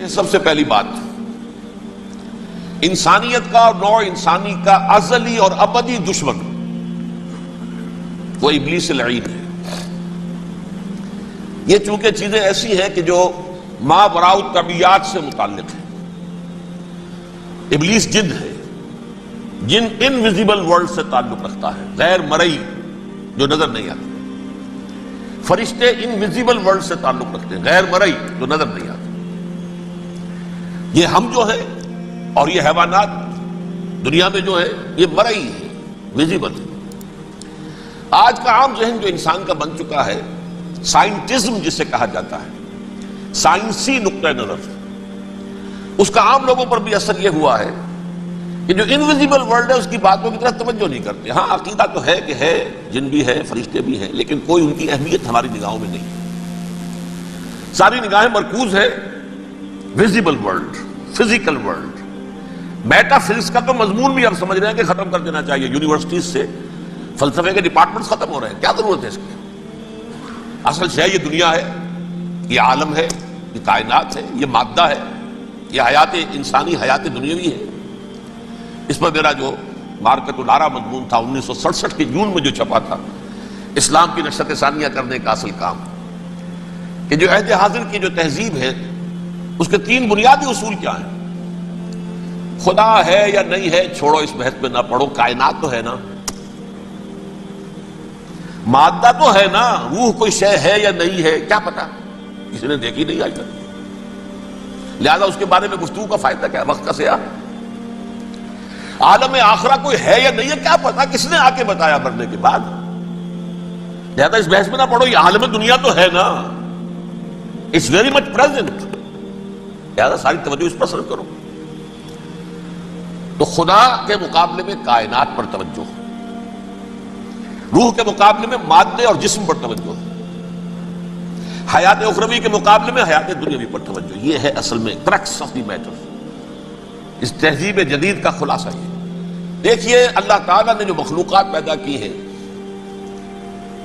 سب سے پہلی بات، انسانیت کا اور نوع انسانی کا ازلی اور ابدی دشمن وہ ابلیس لعین ہے۔ یہ چونکہ چیزیں ایسی ہیں کہ جو ماوراء الطبیعات سے متعلق ہیں۔ ابلیس جن ہے، جن انویزیبل ورلڈ سے تعلق رکھتا ہے، غیر مرئی جو نظر نہیں آتی۔ فرشتے انویزیبل ورلڈ سے تعلق رکھتے ہیں، غیر مرئی جو نظر نہیں آتے۔ یہ ہم جو ہے اور یہ حیوانات دنیا میں جو ہے یہ مرئی ہے، ویزیبل ہے۔ آج کا عام ذہن جو انسان کا بن چکا ہے، سائنٹزم جسے کہا جاتا ہے، سائنسی نقطہ نظر، اس کا عام لوگوں پر بھی اثر یہ ہوا ہے کہ جو انویزیبل ورلڈ ہے اس کی باتوں کی طرف توجہ نہیں کرتے۔ ہاں عقیدہ تو ہے کہ ہے، جن بھی ہے، فرشتے بھی ہیں، لیکن کوئی ان کی اہمیت ہماری نگاہوں میں نہیں۔ ساری نگاہیں مرکوز ہے visible world, physical world. Meta physics کا تو مضمون بھی اب سمجھ رہے ہیں کہ ختم کر دینا چاہیے، یونیورسٹیز سے فلسفے کے ڈپارٹمنٹس ختم ہو رہے ہیں، کیا ضرورت ہے اس کی؟ اصل شے یہ دنیا ہے، یہ عالم ہے، یہ کائنات ہے، یہ مادہ ہے، یہ حیات انسانی، حیات دنیاوی ہے۔ اس پر میرا جو مارکت الارا مضمون تھا 1967 کے جون میں جو چھپا تھا، اسلام کی نشرت ثانیہ کرنے کا اصل کام، کہ جو عہد حاضر کی جو تہذیب ہے اس کے 3 بنیادی اصول کیا ہیں؟ خدا ہے یا نہیں ہے چھوڑو، اس بحث میں نہ پڑھو، کائنات تو ہے نا، مادہ تو ہے نا، روح کوئی شے ہے یا نہیں ہے کیا پتا، کسی نے دیکھی نہیں آج تک، لہذا اس کے بارے میں گفتگو کا فائدہ کیا؟ وقت کا سیاح۔ عالم آخرہ کوئی ہے یا نہیں ہے کیا پتا، کس نے آ کے بتایا مرنے کے بعد، لہذا اس بحث میں نہ پڑھو، یہ عالم دنیا تو ہے نا، اٹس ویری مچ پریزنٹ، لہذا ساری توجہ اس پر صرف کرو۔ تو خدا کے مقابلے میں کائنات پر توجہ، روح کے مقابلے میں مادے اور جسم پر توجہ، حیات اخروی کے مقابلے میں حیات دنیاوی پر توجہ۔ یہ ہے اصل میں کرکس آف دی میٹر، اس تہذیب جدید کا خلاصہ یہ۔ دیکھیے اللہ تعالیٰ نے جو مخلوقات پیدا کی ہیں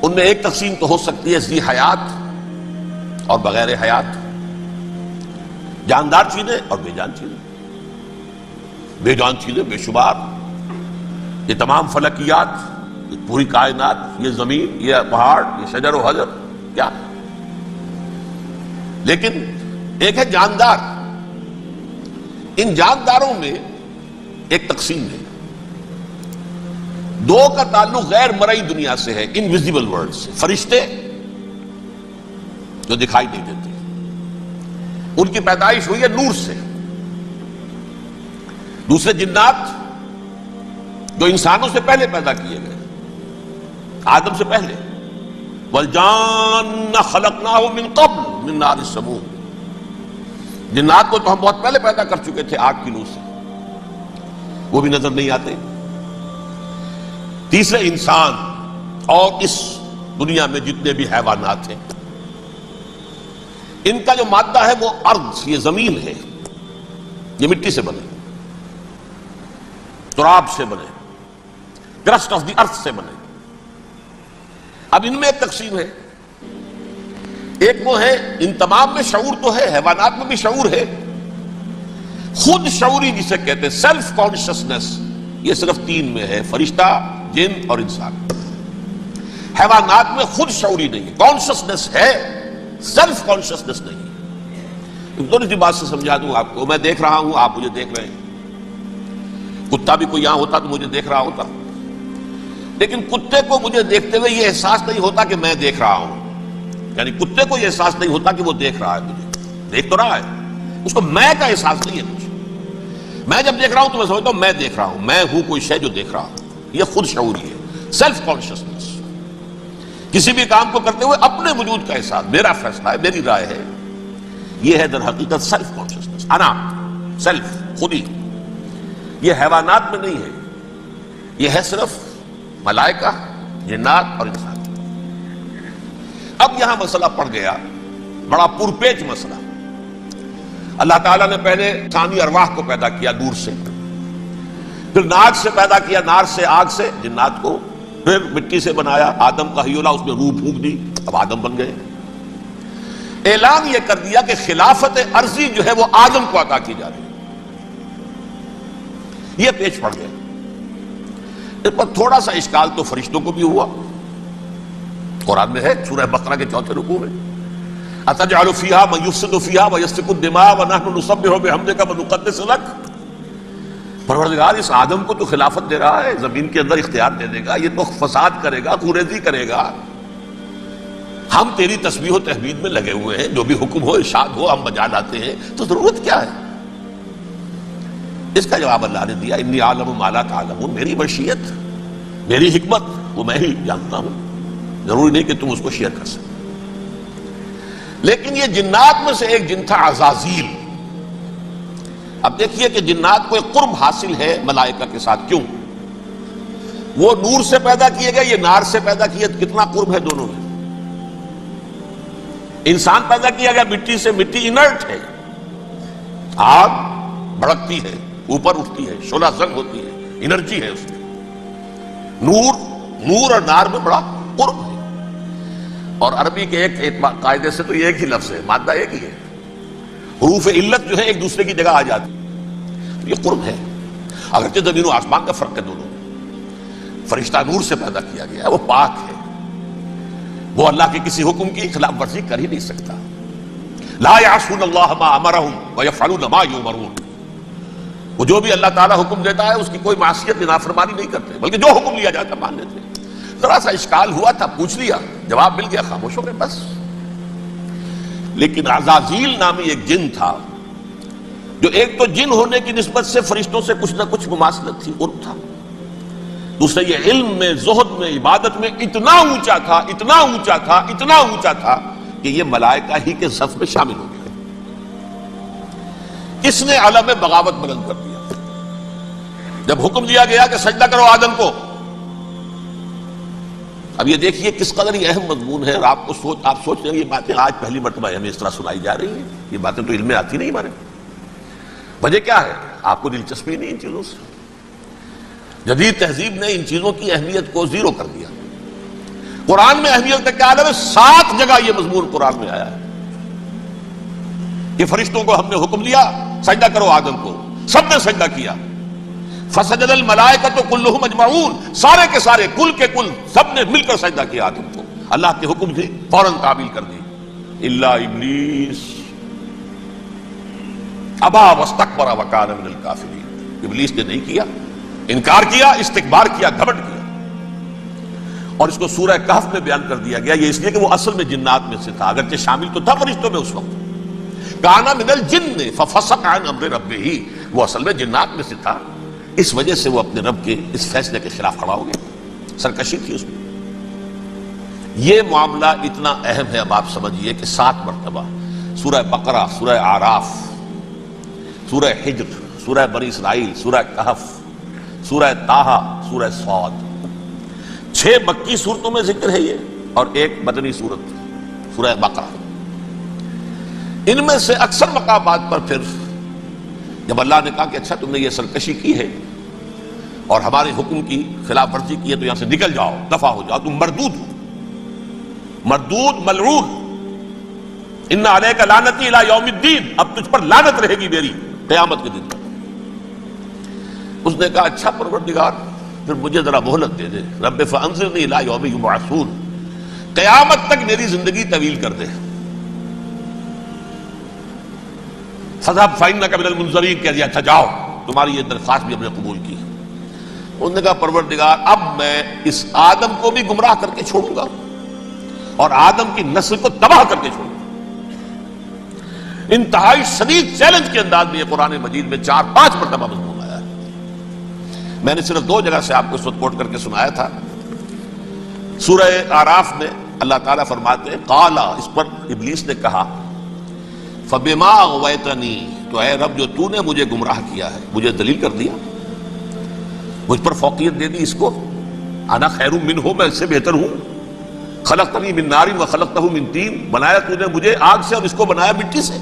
ان میں ایک تقسیم تو ہو سکتی ہے ذی حیات اور بغیر حیات، جاندار چیزیں اور بے جان چیزیں۔ بے جان چیزیں بے شمار، یہ تمام فلکیات، یہ پوری کائنات، یہ زمین، یہ پہاڑ، یہ شجر و حجر، کیا؟ لیکن ایک ہے جاندار۔ ان جانداروں میں ایک تقسیم ہے، 2 کا تعلق غیر مرئی دنیا سے ہے، انویزیبل ورلڈ سے۔ فرشتے جو دکھائی نہیں دیتے، ان کی پیدائش ہوئی ہے نور سے۔ دوسرے جنات جو انسانوں سے پہلے پیدا کیے گئے، آدم سے پہلے، وَالْجَانَّ خَلَقْنَاهُ مِن قَبْلُ مِن نَارِ السَّمُومِ، جنات کو تو ہم بہت پہلے پیدا کر چکے تھے آگ کی نور سے، وہ بھی نظر نہیں آتے۔ تیسرے انسان اور اس دنیا میں جتنے بھی حیوانات ہیں، ان کا جو مادہ ہے وہ ارض، یہ زمین ہے، یہ مٹی سے بنے، تراب سے بنے، کرسٹ آف دی ارتھ سے بنے۔ اب ان میں ایک تقسیم ہے، ایک وہ ہے، ان تمام میں شعور تو ہے، حیوانات میں بھی شعور ہے، خود شعوری جسے کہتے ہیں سیلف کانشسنس، یہ صرف 3 میں ہے، فرشتہ، جن اور انسان۔ حیوانات میں خود شعوری نہیں ہے، کانشسنس ہے، سیلف کانشسنس نہیں ہے۔ تھوڑی سی بات سے سمجھا دوں آپ کو، میں دیکھ رہا ہوں، آپ مجھے دیکھ رہے ہیں، کتا بھی کوئی یہاں ہوتا تو مجھے دیکھ رہا ہوتا، لیکن کتے کو مجھے دیکھتے ہوئے یہ احساس نہیں ہوتا کہ میں دیکھ رہا ہوں، یعنی کتے کو یہ احساس نہیں ہوتا کہ وہ دیکھ رہا ہے، مجھے دیکھ تو رہا ہے، اس کو میں کا احساس نہیں ہے کچھ۔ میں جب دیکھ رہا ہوں تو میں سمجھتا ہوں میں دیکھ رہا ہوں، میں ہوں کوئی شے جو دیکھ رہا ہوں، یہ خود شعوری ہے، سیلف کانشسنس۔ کسی بھی کام کو کرتے ہوئے اپنے وجود کا احساس، میرا فیصلہ ہے، میری رائے ہے، یہ ہے در حقیقت سیلف کانشسنس، انا، سیلف، خودی۔ یہ حیوانات میں نہیں ہے، یہ ہے صرف ملائکہ، جنات اور انسان۔ اب یہاں مسئلہ پڑ گیا، بڑا پرپیچ مسئلہ۔ اللہ تعالیٰ نے پہلے انسانی ارواح کو پیدا کیا نور سے، پھر ناک سے پیدا کیا، نار سے، آگ سے جنات کو، پھر مٹی سے بنایا، آدم کا حی اللہ، اس میں روح پھونک دی، اب آدم بن گئے۔ اعلان یہ کر دیا کہ خلافت عرضی جو ہے وہ آدم کو عطا کی جا رہی ہے. یہ پیش پڑ گیا. اس پر تھوڑا سا اشکال تو فرشتوں کو بھی ہوا. قرآن میں ہے سورہ بقرہ کے 4 رکوع میں اتجعل فیہا من یفسد فیہا ویسفک الدماء ونحن نسبح بحمدک ونقدس لک. پروردگار اس آدم کو تو خلافت دے رہا ہے، زمین کے اندر اختیار دے دے گا، یہ تو فساد کرے گا، خوریزی کرے گا، ہم تیری تسبیح و تحمید میں لگے ہوئے ہیں، جو بھی حکم ہو ارشاد ہو ہم بجا لاتے ہیں، تو ضرورت کیا ہے؟ اس کا جواب اللہ نے دیا انی اعلم ما لا تعلمون. میری مشیت، میری حکمت وہ میں ہی جانتا ہوں، ضروری نہیں کہ تم اس کو شیئر کر سکتے. لیکن یہ جنات میں سے ایک جن تھا عزازیل. اب دیکھیے کہ جنات کو ایک قرب حاصل ہے ملائکہ کے ساتھ. کیوں؟ وہ نور سے پیدا کیے گئے، یہ نار سے پیدا کیے، کتنا قرب ہے دونوں میں. انسان پیدا کیا گیا مٹی سے، مٹی انرٹ ہے، آگ بھڑکتی ہے، اوپر اٹھتی ہے، شعلہ زنگ ہوتی ہے، انرجی ہے اس میں. نور اور نار میں بڑا قرب ہے. اور عربی کے ایک قاعدے سے تو یہ ایک ہی لفظ ہے، مادہ ایک ہی ہے، حروف علت جو ہے ایک دوسرے کی جگہ آ جاتی. یہ قرب ہے، اگرچہ زمین و آسمان کا فرق ہے دونوں میں. فرشتہ نور سے پیدا کیا گیا ہے، وہ پاک ہے، وہ اللہ کے کسی حکم کی خلاف ورزی کر ہی نہیں سکتا. لا یعصون اللہ ما امرہم ویفعلون ما یؤمرون. وہ جو بھی اللہ تعالیٰ حکم دیتا ہے اس کی کوئی معصیت نافرمانی نہیں کرتے، بلکہ جو حکم لیا جاتا مان لیتے. ذرا سا اشکال ہوا تھا، پوچھ لیا، جواب مل گیا، خاموش ہو گئے بس. لیکن عزازیل نامی ایک جن تھا، جو ایک تو جن ہونے کی نسبت سے فرشتوں سے کچھ نہ کچھ مماثلت تھی، قرب تھا. دوسرا یہ علم میں، زہد میں، عبادت میں اتنا اونچا تھا، اتنا اونچا تھا، اتنا اونچا تھا کہ یہ ملائکہ ہی کے صف میں شامل ہو گیا. اس نے علم بغاوت بلند کر دیا. جب حکم دیا گیا کہ سجدہ کرو آدم کو، اب یہ دیکھیے کس قدر یہ اہم مضمون ہے. آپ سوچ رہے ہیں یہ باتیں آج پہلی مرتبہ ہمیں اس طرح سنائی جا رہی ہیں. یہ باتیں تو علم میں آتی نہیں ہمارے. وجہ کیا ہے؟ آپ کو دلچسپی نہیں ان چیزوں سے. جدید تہذیب نے ان چیزوں کی اہمیت کو زیرو کر دیا. قرآن میں اہمیت کا کیا عالم ہے؟ 7 جگہ یہ مضمون قرآن میں آیا ہے کہ فرشتوں کو ہم نے حکم دیا سجدہ کرو آدم کو، سب نے سجدہ کیا. فسجد الملائکۃ کلھم اجمعون، سارے کے سارے، کل کے کل، سب نے مل کر سجدہ کیا آدم کو. اللہ کے حکم سے فوراً تعمیل کر دی. الا ابلیس ابا واستکبر وکان من الکافرین. ابلیس نے نہیں کیا، انکار کیا، استکبار کیا، گھمنڈ کیا. اور اس کو سورہ کہف میں بیان کر دیا گیا. یہ اس لیے کہ وہ اصل میں جنات میں سے تھا، اگرچہ شامل تو تھا فرشتوں میں اس وقت. کانا من الجن ففسق عن امر ربہ، وہ اصل میں جنات میں سے تھا. اس وجہ سے وہ اپنے رب کے اس فیصلے کے خلاف کھڑا ہو گیا. سرکشی تھی اس میں. یہ معاملہ اتنا اہم ہے، اب آپ سمجھیے کہ 7 مرتبہ سورہ بقرہ، سورہ اعراف، سورہ حجر، سورہ بنی اسرائیل، سورہ کہف، سورہ طٰہٰ، سورہ صاد، 6 مکی صورتوں میں ذکر ہے یہ، اور ایک مدنی صورت سورہ بقرہ. ان میں سے اکثر مقامات پر پھر جب اللہ نے کہا کہ اچھا تم نے یہ سرکشی کی ہے اور ہمارے حکم کی خلاف ورزی کی ہے تو یہاں سے نکل جاؤ، دفع ہو جاؤ، تم مردود ہو، مردود ملعون. ان علیک لعنتی الی یوم الدین، اب تجھ پر لعنت رہے گی میری قیامت کے دن تک. اس نے کہا اچھا پروردگار پھر مجھے ذرا مہلت دے دے. رب فانظرنی الی یوم یبعثون، قیامت تک میری زندگی طویل کر دے. فذهب فإنك من المنظرین، کہہ دیا اچھا جاؤ، تمہاری یہ درخواست بھی ہم نے قبول کی. انہوں نے کہا پروردگار اب میں اس آدم کو بھی گمراہ کر کے چھوڑوں گا اور آدم کی نسل کو تباہ کر کے چھوڑوں گا. انتہائی شدید چیلنج کے انداز میں یہ قرآن مجید میں 4-5 مرتبہ مضمون آیا ہے. میں نے صرف 2 جگہ سے آپ کو اس وقت کوٹ کر کے سنایا تھا. سورہ اعراف میں اللہ تعالیٰ فرماتے ہیں قالا، اس پر ابلیس نے کہا فبما اغویتنی، تو اے رب جو تو نے مجھے گمراہ کیا ہے، مجھے دلیل کر دیا، مجھ پر فوقیت دے دی اس کو. انا خیر منہ، میں اس سے بہتر ہوں. خلقتنی من نار وخلقتہ من طین، بنایا تو نے مجھے آگ سے اور اس کو بنایا مٹی سے.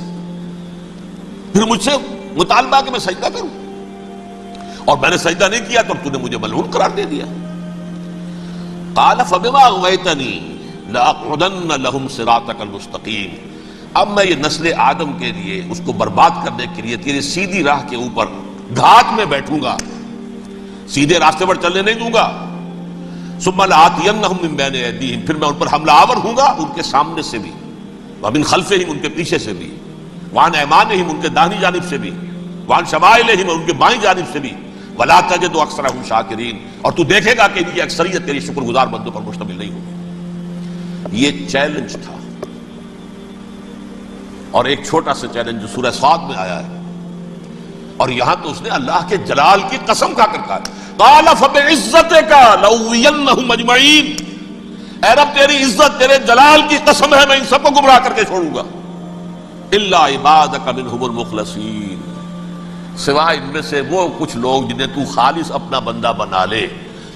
پھر مجھ سے مطالبہ کہ میں سجدہ کروں، اور میں نے سجدہ نہیں کیا تو تو نے مجھے ملعون قرار دے دیا. قال فبما اغویتنی لاقعدن لهم صراطک المستقیم، اب میں یہ نسل آدم کے لیے اس کو برباد کرنے کے لیے تیری سیدھی راہ کے اوپر گھات میں بیٹھوں گا، سیدھے راستے پر چلنے نہیں دوں گا۔ ثم لآتینہم من بین ایدیہم، پھر میں ان پر حملہ آور ہوں گا ان کے سامنے سے بھی، ومن خلفہم ان کے پیچھے سے بھی، وعن ایمانہم ان کے داہنی جانب سے بھی، وعن شمائلہم ان کے بائیں جانب سے بھی، ولا تجد اکثرہم شاکرین، اور تو دیکھے گا کہ ان کی اکثریت تیری شکر گزار بندوں پر مشتمل نہیں ہوگی۔ یہ چیلنج تھا، اور ایک چھوٹا سا چیلنج جو سورہ صاد میں آیا ہے، اور یہاں تو اس نے اللہ کے جلال کی قسم کھا کر کہا، قال فبعزتک لأغوینہم اجمعین، اے رب تیری عزت تیرے جلال کی قسم ہے میں ان سب کو گمراہ کر کے چھوڑوں گا، الا عبادک منہم المخلصین، سوائے ان میں سے وہ کچھ لوگ جنہیں تو خالص اپنا بندہ بنا لے،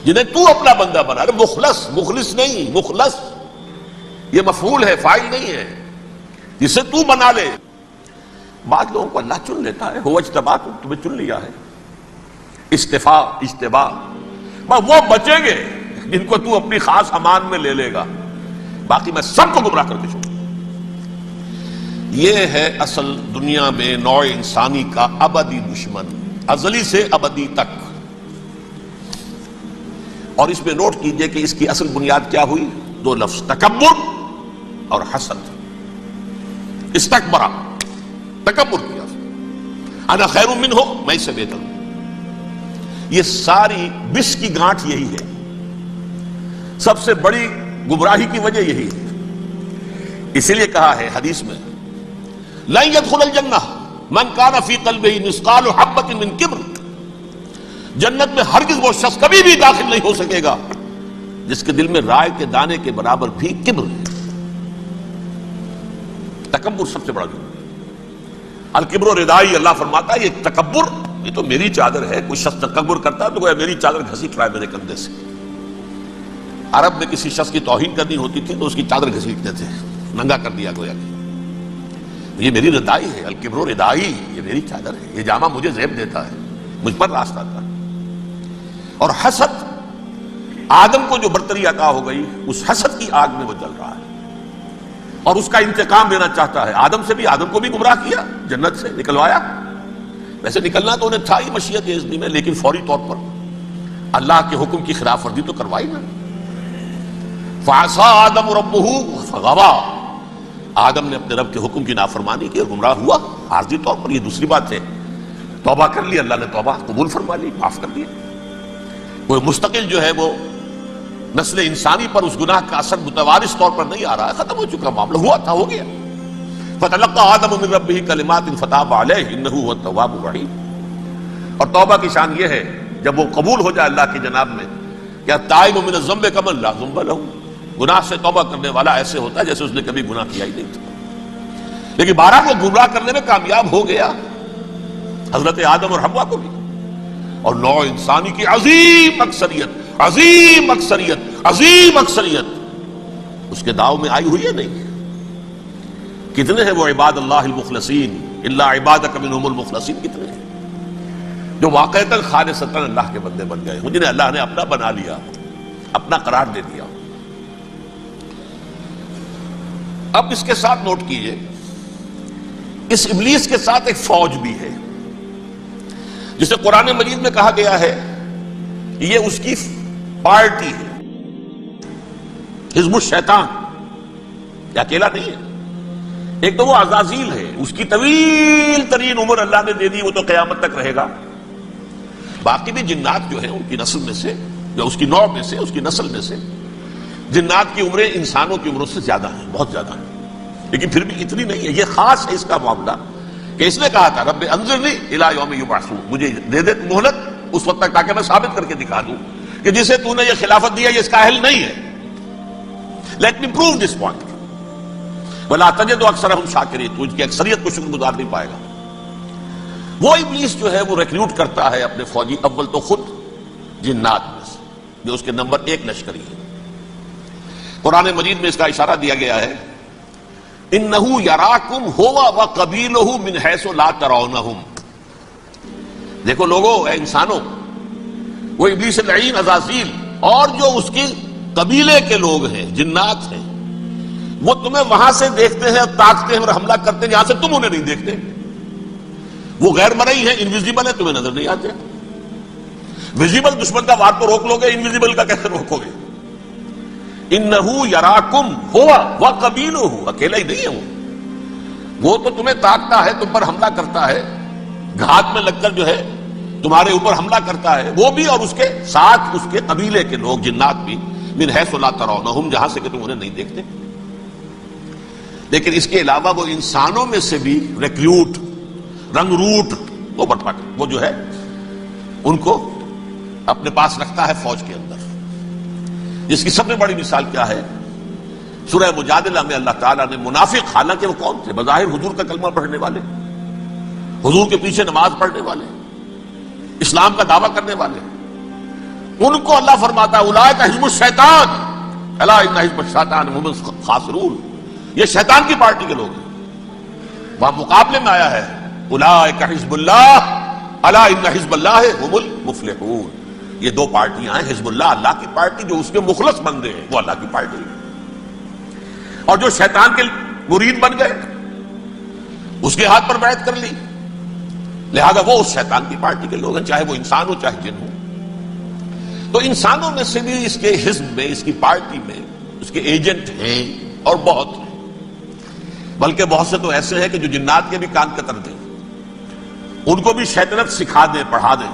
جنہیں تو اپنا بندہ بنا لے۔ مخلص، مخلص نہیں، مخلص یہ مفعول ہے، فاعل نہیں ہے، جسے تو بنا لے۔ بعض لوگوں کو اللہ چن لیتا ہے، ہو اجتباکم، تمہیں چن لیا ہے، استفاء اجتباء، وہ بچیں گے جن کو تو اپنی خاص امان میں لے لے گا، باقی میں سب کو گمراہ کر کے چھوڑوں۔ یہ ہے اصل دنیا میں نوع انسانی کا ابدی دشمن، ازلی سے ابدی تک۔ اور اس میں نوٹ کیجئے کہ اس کی اصل بنیاد کیا ہوئی؟ دو لفظ، تکبر اور حسد۔ استکبرا، تکبر کیا، انا خیر منہ، میں اس سے بہتر ہوں۔ یہ ساری بس کی گانٹھ یہی ہے، سب سے بڑی گمراہی کی وجہ یہی ہے۔ اسی لیے کہا ہے حدیث میں، لن يدخل الجنہ من کان فی قلبہ مثقال حبۃ من کبر، جنت میں ہرگز وہ شخص کبھی بھی داخل نہیں ہو سکے گا جس کے دل میں رائے کے دانے کے برابر بھی کبر ہے۔ تکبر سب سے بڑا جرم ہے۔ الکبر ردائی، اللہ فرماتا ہے یہ تکبر یہ تو میری چادر ہے۔ کوئی شخص تکبر کرتا ہے تو گویا میری چادر گھسیٹ رہا ہے میرے کندھے سے۔ عرب میں کسی شخص کی توہین کرنی ہوتی تھی تو اس کی چادر گھسیٹتے تھے، ننگا کر دیا گویا کہ یہ میری ردائی ہے، الکبر ردائی، یہ میری چادر ہے، یہ جامہ مجھے زیب دیتا ہے، مجھ پر راستہ تھا۔ اور حسد، آدم کو جو برتری عطا ہو گئی اس حسد کی آگ میں وہ جل رہا ہے اور اس کا انتقام لینا چاہتا ہے۔ آدم سے بھی، آدم کو بھی گمراہ کیا، جنت سے نکلوایا، ویسے نکلنا تو انہیں تھا ہی مشیت اذنی میں، لیکن فوری طور پر اللہ کے حکم کی خلاف ورزی تو کروائی نا۔ فعصى آدم ربہ فغوى، آدم نے اپنے رب کے حکم کی نافرمانی کی اور گمراہ ہوا عارضی طور پر۔ یہ دوسری بات ہے، توبہ کر لی، اللہ نے توبہ قبول فرما لی، معاف کر دیا۔ کوئی مستقل جو ہے وہ نسل انسانی پر اس گناہ کا اثر متوارث طور پر نہیں آ رہا ہے، ختم ہو چکا معاملہ، ہوا تھا ہو گیا۔ فتلقى آدم من ربہ کلمات فتاب علیہ انہ هو التواب الرحیم۔ اور توبہ کی شان یہ ہے جب وہ قبول ہو جائے اللہ کی جناب میں، کیا تائب من الذنب کمن لا ذنب لہ، گناہ سے توبہ کرنے والا ایسے ہوتا ہے جیسے اس نے کبھی گناہ کیا ہی نہیں تھا۔ لیکن بارہ کو گمراہ کرنے میں کامیاب ہو گیا، حضرت آدم اور حوا کو بھی، اور نوع انسانی کی عظیم اکثریت، عظیم اکثریت، عظیم اکثریت اس کے داؤ میں آئی ہوئی ہے نہیں۔ کتنے ہیں وہ عباد اللہ المخلصین، الا عبادک منہم المخلصین، کتنے ہیں جو واقعتاً خالصتاً اللہ کے بندے بن گئے، جنہیں اللہ نے اپنا بنا لیا، اپنا قرار دے دیا۔ اب اس کے ساتھ نوٹ کیجئے، اس ابلیس کے ساتھ ایک فوج بھی ہے جسے قرآن مجید میں کہا گیا ہے یہ اس کی پارٹی ہے، حزب الشیطان، یہ اکیلا نہیں ہے۔ ایک تو وہ عزازیل ہے، اس کی طویل ترین عمر اللہ نے دے دی، وہ تو قیامت تک رہے گا۔ باقی بھی جنات جو ہیں ان کی نسل میں سے، یا اس کی نوع میں سے، اس کی نسل میں سے، جنات کی عمریں انسانوں کی عمروں سے زیادہ ہیں، بہت زیادہ ہیں، لیکن پھر بھی اتنی نہیں ہے۔ یہ خاص ہے اس کا معاملہ کہ اس نے کہا تھا رب انظرنی الی یوم یبعثون، مجھے دے دے مہلت اس وقت تک تاکہ میں ثابت کر کے دکھا دوں کہ جسے تو نے یہ خلافت دیا یہ اس کا اہل نہیں ہے۔ Let me prove this point. ولا تجد اکثرہم شاکرین، تو ان کی اکثریت کو شکر گزار نہیں پائے گا۔ وہ ابلیس جو ہے وہ ریکروٹ کرتا ہے اپنے فوجی، اول تو خود جنات میں سے جو اس کے نمبر 1 لشکری ہے۔ قرآن مجید میں اس کا اشارہ دیا گیا ہے، انہ یراکم ہوا وقبیلہ من حیث لا ترونہم۔ دیکھو لوگوں، اے انسانوں، وہ ابلیس لعین عزازیل اور جو اس کے قبیلے کے لوگ ہیں، جنات ہیں، وہ تمہیں وہاں سے دیکھتے ہیں، تاکتے ہیں اور حملہ کرتے ہیں جہاں سے تم انہیں نہیں دیکھتے. وہ غیر مرئی ہیں، انویزیبل ہے، تمہیں نظر نہیں آتے. ویزیبل دشمن کا وار تو روک لو گے، انویزیبل کا کیسے روکو گے؟ انہو یراکم ہوا وقبیلہ، اکیلا ہی نہیں ہے وہ تو تمہیں تاکتا ہے، تم پر حملہ کرتا ہے، گھات میں لگ کر جو ہے تمہارے اوپر حملہ کرتا ہے، وہ بھی اور اس کے ساتھ اس کے قبیلے کے لوگ، جنات بھی، من حیث لا ترونہم، جہاں سے کہ تم انہیں نہیں دیکھتے. لیکن اس کے علاوہ وہ انسانوں میں سے بھی ریکریوٹ، رنگ روٹ وہ برپا کر، وہ جو ہے ان کو اپنے پاس رکھتا ہے فوج کے اندر. جس کی سب سے بڑی مثال کیا ہے؟ سورہ مجادلہ میں اللہ تعالیٰ نے منافق، حالانکہ وہ کون تھے؟ بظاہر حضور کا کلمہ پڑھنے والے، حضور کے پیچھے نماز پڑھنے والے، اسلام کا دعویٰ کرنے والے، ان کو اللہ فرماتا ہے اولئک حزب الشیطان الا ان حزب الشیطان هم الخاسرون، یہ شیطان کی پارٹی کے لوگ ہیں. وہاں مقابلے میں آیا ہے اولئک حزب اللہ الا ان حزب اللہ هم المفلحون. یہ دو پارٹیاں ہیں، حزب اللہ اللہ کی پارٹی جو اس کے مخلص بندے ہیں، وہ اللہ کی پارٹی ہے، اور جو شیطان کے مرید بن گئے اس کے ہاتھ پر بیعت کر لی، لہذا وہ اس شیطان کی پارٹی کے لوگ ہیں، چاہے وہ انسان ہو چاہے جن ہو. تو انسانوں میں سے بھی اس کے حزب میں، اس کی پارٹی میں اس کے ایجنٹ ہیں اور بہت ہیں، بلکہ بہت سے تو ایسے ہیں کہ جو جنات کے بھی کان کتر دیں، ان کو بھی شیطنت سکھا دیں، پڑھا دیں.